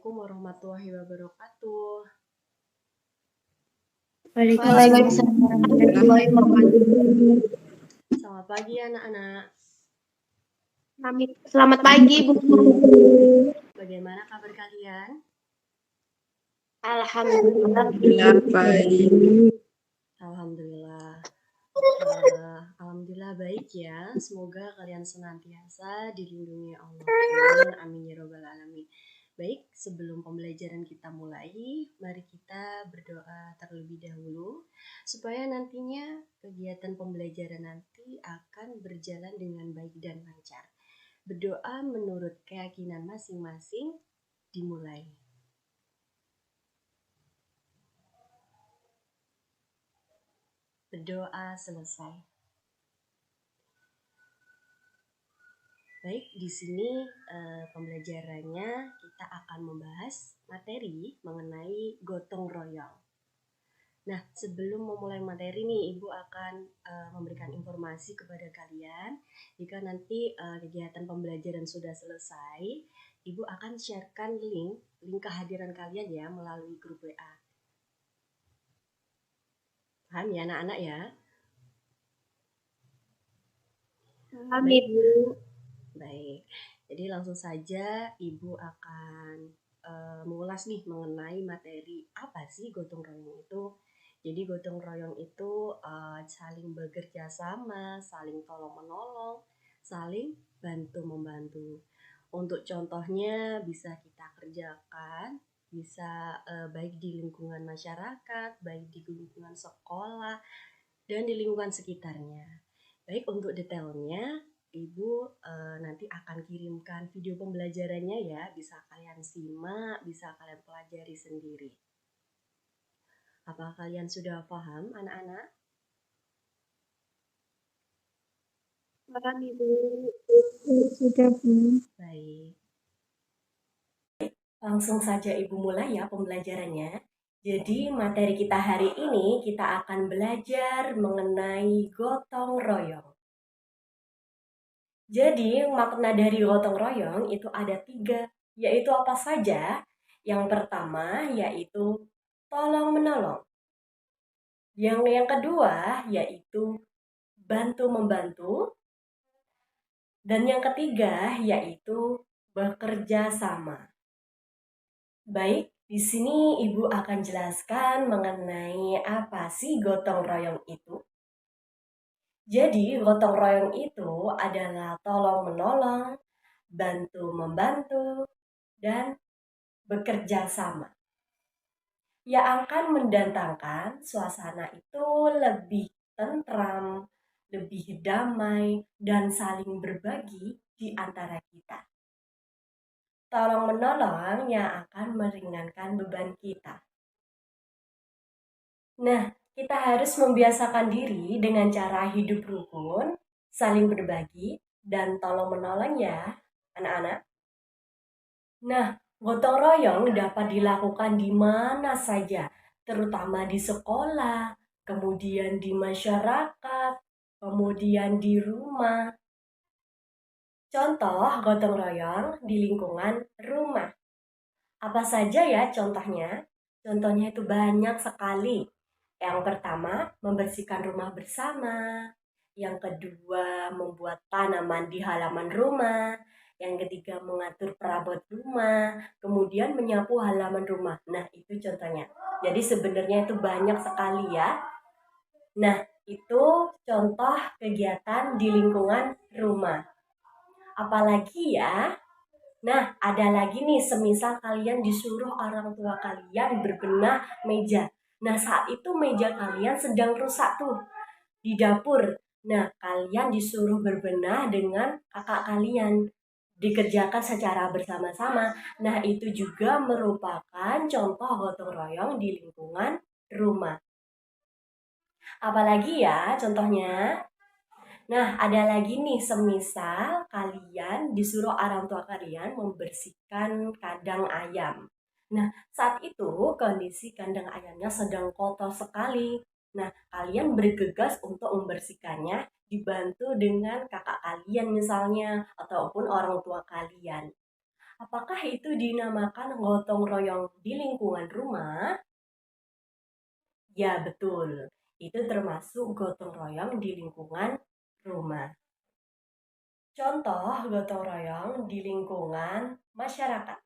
Assalamualaikum warahmatullahi wabarakatuh. Waalaikumsalam warahmatullahi wabarakatuh. Selamat pagi anak-anak. Selamat pagi, Bu. Bagaimana kabar kalian? Alhamdulillah baik. Alhamdulillah. Alhamdulillah baik ya. Semoga kalian senantiasa dilindungi Allah. Amin. Amin ya robbal alamin. Baik, sebelum pembelajaran kita mulai, mari kita berdoa terlebih dahulu supaya nantinya kegiatan pembelajaran nanti akan berjalan dengan baik dan lancar. Berdoa menurut keyakinan masing-masing, dimulai. Berdoa selesai. Baik, di sini pembelajarannya kita akan membahas materi mengenai gotong royong. Nah, sebelum memulai materi nih, Ibu akan memberikan informasi kepada kalian. Jika nanti kegiatan pembelajaran sudah selesai, Ibu akan sharekan link kehadiran kalian ya melalui grup WA. Paham ya anak-anak ya? Paham, Ibu. Baik, jadi langsung saja Ibu akan mengulas nih mengenai materi apa sih gotong royong itu. Jadi gotong royong itu saling bekerja sama, saling tolong menolong, saling bantu membantu. Untuk contohnya bisa kita kerjakan, bisa baik di lingkungan masyarakat, baik di lingkungan sekolah, dan di lingkungan sekitarnya. Baik, untuk detailnya Ibu nanti akan kirimkan video pembelajarannya ya, bisa kalian simak, bisa kalian pelajari sendiri. Apakah kalian sudah paham anak-anak? Paham, Ibu. Sudah, Bu. Baik. Langsung saja Ibu mulai ya pembelajarannya. Jadi materi kita hari ini kita akan belajar mengenai gotong royong. Jadi makna dari gotong royong itu ada 3, yaitu apa saja? Yang pertama yaitu tolong menolong. Yang kedua yaitu bantu membantu. Dan yang ketiga yaitu bekerja sama. Baik, di sini Ibu akan jelaskan mengenai apa sih gotong royong itu. Jadi gotong royong itu adalah tolong menolong, bantu membantu, dan bekerja sama. Yang akan mendatangkan suasana itu lebih tentram, lebih damai, dan saling berbagi di antara kita. Tolong menolong yang akan meringankan beban kita. Nah, kita harus membiasakan diri dengan cara hidup rukun, saling berbagi, dan tolong menolong ya, anak-anak. Nah, gotong royong dapat dilakukan di mana saja, terutama di sekolah, kemudian di masyarakat, kemudian di rumah. Contoh gotong royong di lingkungan rumah. Apa saja ya contohnya? Contohnya itu banyak sekali. Yang pertama, membersihkan rumah bersama. Yang kedua, membuat tanaman di halaman rumah. Yang ketiga, mengatur perabot rumah. Kemudian menyapu halaman rumah. Nah, itu contohnya. Jadi sebenarnya itu banyak sekali ya. Nah, itu contoh kegiatan di lingkungan rumah. Apalagi ya? Nah, ada lagi nih, semisal kalian disuruh orang tua kalian berbenah meja. Nah, saat itu meja kalian sedang rusak tuh di dapur. Nah, kalian disuruh berbenah dengan kakak kalian. Dikerjakan secara bersama-sama. Nah, itu juga merupakan contoh gotong royong di lingkungan rumah. Apalagi ya contohnya? Nah, ada lagi nih, semisal kalian disuruh orang tua kalian membersihkan kandang ayam. Nah, saat itu kondisi kandang ayamnya sedang kotor sekali. Nah, kalian bergegas untuk membersihkannya, dibantu dengan kakak kalian misalnya, ataupun orang tua kalian. Apakah itu dinamakan gotong royong di lingkungan rumah? Ya, betul. Itu termasuk gotong royong di lingkungan rumah. Contoh gotong royong di lingkungan masyarakat.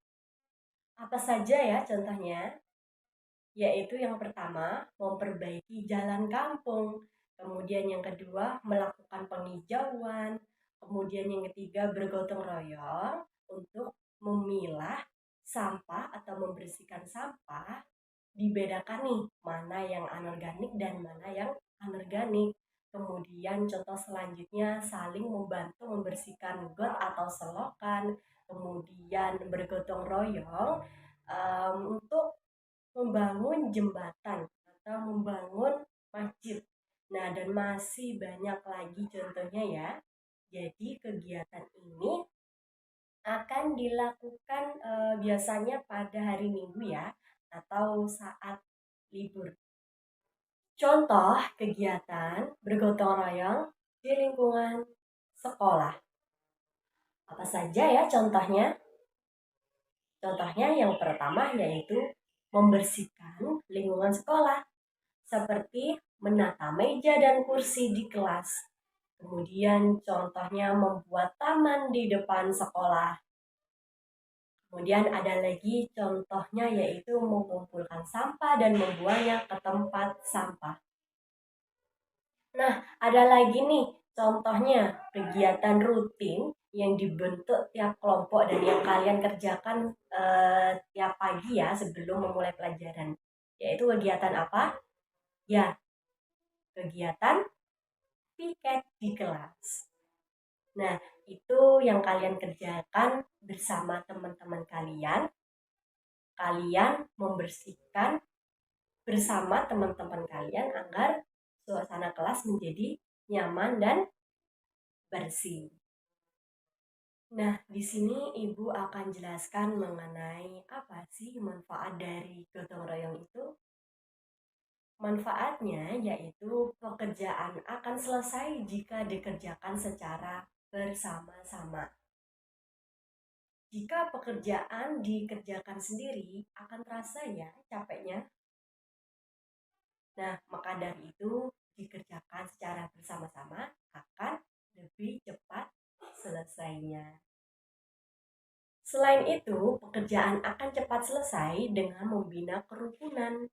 Apa saja ya contohnya? Yaitu yang pertama, memperbaiki jalan kampung. Kemudian yang kedua, melakukan penghijauan. Kemudian yang ketiga, bergotong royong untuk memilah sampah atau membersihkan sampah. Dibedakan nih, mana yang anorganik dan mana yang anorganik. Kemudian contoh selanjutnya, saling membantu membersihkan got atau selokan. Kemudian bergotong royong untuk membangun jembatan atau membangun masjid. Nah, dan masih banyak lagi contohnya ya. Jadi kegiatan ini akan dilakukan biasanya pada hari Minggu ya, atau saat libur. Contoh kegiatan bergotong royong di lingkungan sekolah. Apa saja ya contohnya? Contohnya yang pertama yaitu membersihkan lingkungan sekolah, seperti menata meja dan kursi di kelas. Kemudian contohnya membuat taman di depan sekolah. Kemudian ada lagi contohnya yaitu mengumpulkan sampah dan membuangnya ke tempat sampah. Nah, ada lagi nih contohnya kegiatan rutin yang dibentuk tiap kelompok dan yang kalian kerjakan tiap pagi ya sebelum memulai pelajaran. Yaitu kegiatan apa? Ya, kegiatan piket di kelas. Nah, itu yang kalian kerjakan bersama teman-teman kalian. Kalian membersihkan bersama teman-teman kalian agar suasana kelas menjadi nyaman dan bersih. Nah, di sini Ibu akan jelaskan mengenai apa sih manfaat dari gotong royong itu. Manfaatnya yaitu pekerjaan akan selesai jika dikerjakan secara bersama-sama. Jika pekerjaan dikerjakan sendiri, akan terasa ya capeknya. Nah, maka dari itu dikerjakan secara bersama-sama akan lebih cepat selesainya. Selain itu, pekerjaan akan cepat selesai dengan membina kerukunan.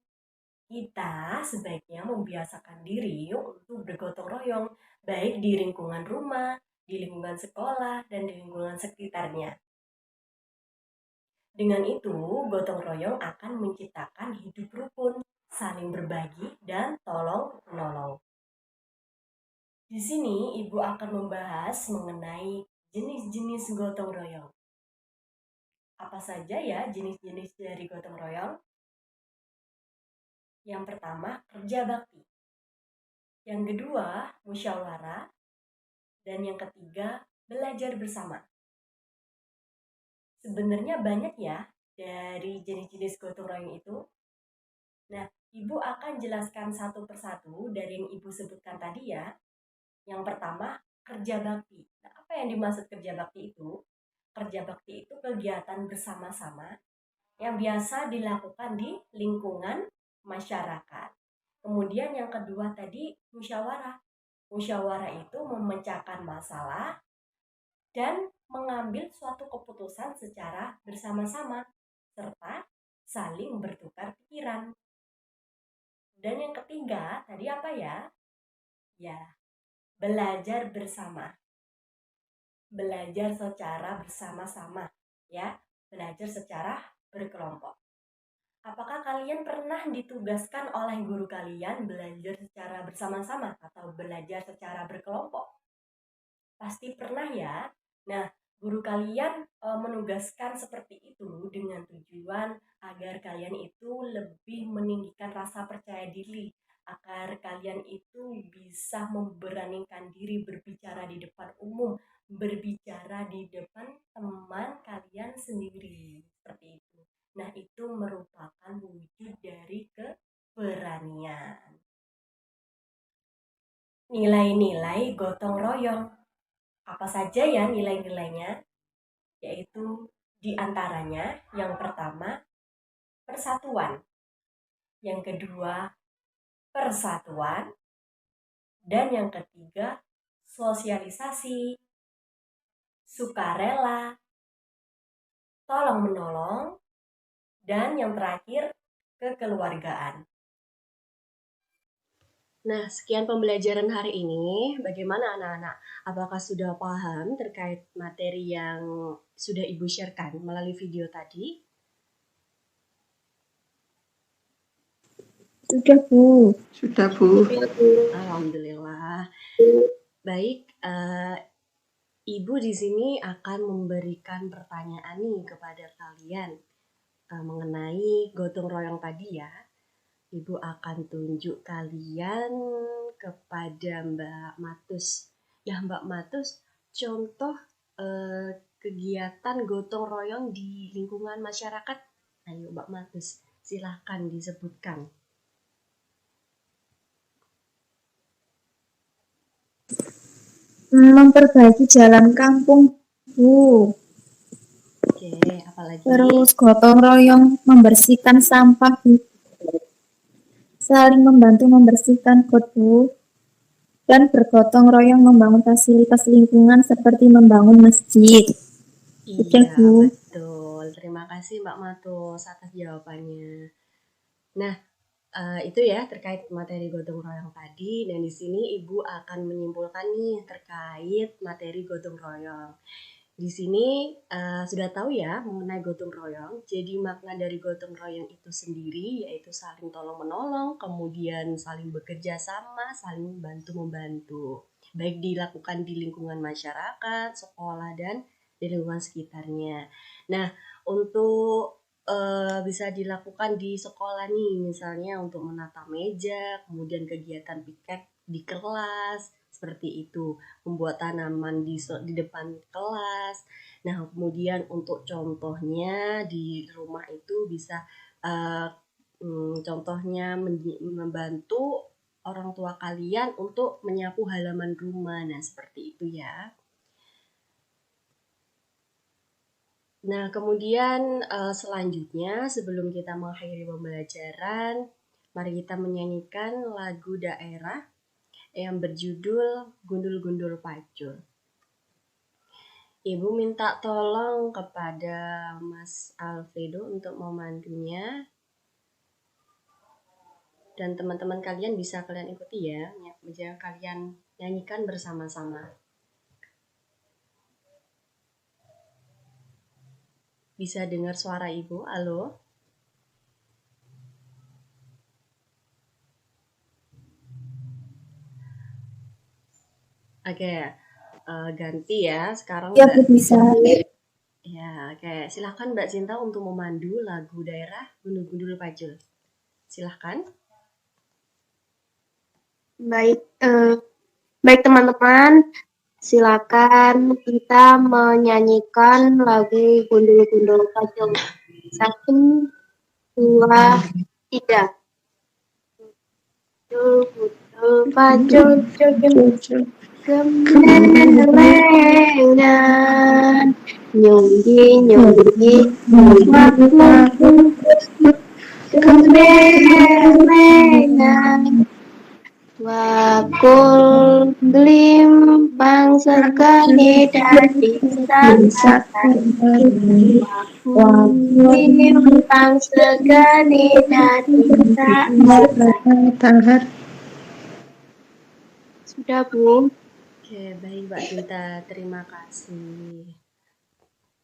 Kita sebaiknya membiasakan diri untuk bergotong royong, baik di lingkungan rumah, di lingkungan sekolah, dan di lingkungan sekitarnya. Dengan itu, gotong royong akan menciptakan hidup rukun, saling berbagi, dan tolong-menolong. Di sini, Ibu akan membahas mengenai jenis-jenis gotong royong. Apa saja ya jenis-jenis dari gotong royong? Yang pertama, kerja bakti. Yang kedua, musyawarah. Dan yang ketiga, belajar bersama. Sebenarnya banyak ya dari jenis-jenis gotong royong itu. Nah, Ibu akan jelaskan satu persatu dari yang Ibu sebutkan tadi ya. Yang pertama, kerja bakti. Nah, apa yang dimaksud kerja bakti itu? Kerja bakti itu kegiatan bersama-sama yang biasa dilakukan di lingkungan masyarakat. Kemudian yang kedua tadi, musyawarah. Musyawarah itu memecahkan masalah dan mengambil suatu keputusan secara bersama-sama serta saling bertukar pikiran. Dan yang ketiga, tadi apa ya? Ya, belajar bersama. Belajar secara bersama-sama, ya. Belajar secara berkelompok. Apakah kalian pernah ditugaskan oleh guru kalian belajar secara bersama-sama atau belajar secara berkelompok? Pasti pernah ya. Nah, guru kalian menugaskan seperti itu dengan tujuan agar kalian itu lebih meninggikan rasa percaya diri, agar kalian itu bisa memberanikan diri berbicara di depan umum, berbicara di depan teman kalian sendiri, seperti itu. Nah, itu merupakan wujud dari keberanian. Nilai-nilai gotong royong. Apa saja ya nilai-nilainya? Yaitu Di antaranya, yang pertama, persatuan. Yang kedua, persatuan. Dan yang ketiga, sosialisasi, sukarela, tolong-menolong, dan yang terakhir, kekeluargaan. Nah, sekian pembelajaran hari ini. Bagaimana anak-anak? Apakah sudah paham terkait materi yang sudah Ibu sharekan melalui video tadi? Sudah, Bu. Sudah, Bu. Alhamdulillah. Baik, Ibu di sini akan memberikan pertanyaan nih kepada kalian mengenai gotong royong tadi ya. Ibu akan tunjuk kalian kepada Mbak Matus. Ya Mbak Matus, contoh kegiatan gotong royong di lingkungan masyarakat. Ayo Mbak Matus, silahkan disebutkan. Memperbaiki jalan kampung, Bu. Oke, apalagi? Terus gotong royong membersihkan sampah, Bu. Saling membantu membersihkan got, Bu. Dan bergotong royong membangun fasilitas lingkungan seperti membangun masjid. Iya, betul. Terima kasih Mbak Matus atas jawabannya. Nah, itu ya terkait materi gotong royong tadi. Dan di sini Ibu akan menyimpulkan nih terkait materi gotong royong. Di sini sudah tahu ya mengenai gotong royong. Jadi makna dari gotong royong itu sendiri yaitu saling tolong-menolong, kemudian saling bekerja sama, saling bantu-membantu. Baik dilakukan di lingkungan masyarakat, sekolah, dan di lingkungan sekitarnya. Nah, untuk bisa dilakukan di sekolah nih, misalnya untuk menata meja, kemudian kegiatan piket di kelas, seperti itu, membuat tanaman di depan kelas. Nah, kemudian untuk contohnya di rumah itu bisa contohnya membantu orang tua kalian untuk menyapu halaman rumah. Nah, seperti itu ya. Nah, kemudian selanjutnya sebelum kita mengakhiri pembelajaran, mari kita menyanyikan lagu daerah yang berjudul Gundul-Gundul Pacul. Ibu minta tolong kepada Mas Alfredo untuk memandunya. Dan teman-teman kalian bisa kalian ikuti ya, bisa kalian nyanyikan bersama-sama. Bisa dengar suara Ibu? Halo? Oke, ganti ya. Sekarang Ya, Mbak Bu, bisa. Ya, oke. Silahkan Mbak Cinta untuk memandu lagu daerah Gundul-Gundul Pacul. Silahkan. Baik teman-teman, silakan kita menyanyikan lagu Gundul-Gundul Pacul. 1, 2, 3. Gundul Pacul, kemelengan, nyunggi-nyunggi, kemelengan. Wakul limpang sekali dari sasaran. Wakul limpang sekali dari sasaran. Sudah, Bu. Oke, baik Mbak Cinta. Terima kasih.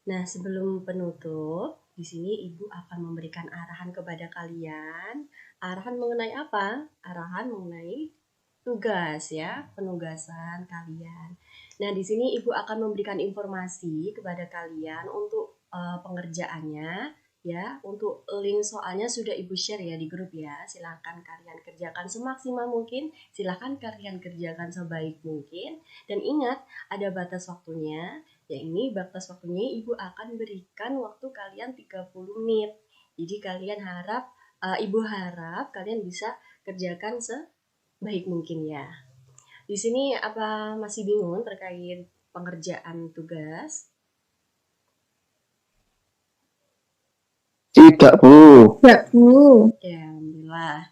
Nah, sebelum penutup, di sini Ibu akan memberikan arahan kepada kalian. Arahan mengenai apa? Arahan mengenai tugas ya, penugasan kalian. Nah, di sini Ibu akan memberikan informasi kepada kalian untuk pengerjaannya ya. Untuk link soalnya sudah Ibu share ya di grup ya. Silahkan kalian kerjakan semaksimal mungkin, silahkan kalian kerjakan sebaik mungkin. Dan ingat, ada batas waktunya. Ya ini batas waktunya Ibu akan berikan waktu kalian 30 menit. Jadi kalian harap, Ibu harap kalian bisa kerjakan baik mungkin ya. Di sini apa masih bingung terkait pengerjaan tugas? Tidak, Bu. Ya, Bu. Ya, alhamdulillah.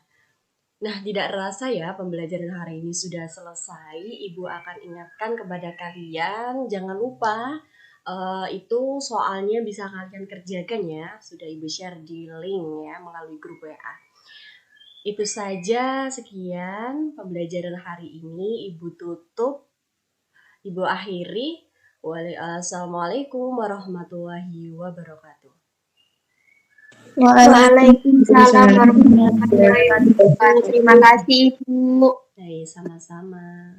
Nah, tidak terasa ya pembelajaran hari ini sudah selesai. Ibu akan ingatkan kepada kalian, jangan lupa itu soalnya bisa kalian kerjakan ya. Sudah Ibu share di link ya melalui grup WA. Itu saja, sekian pembelajaran hari ini. Ibu tutup, Ibu akhiri. Assalamualaikum warahmatullahi wabarakatuh. Waalaikumsalam warahmatullahi wabarakatuh. Terima kasih, Ibu. Baik, sama-sama.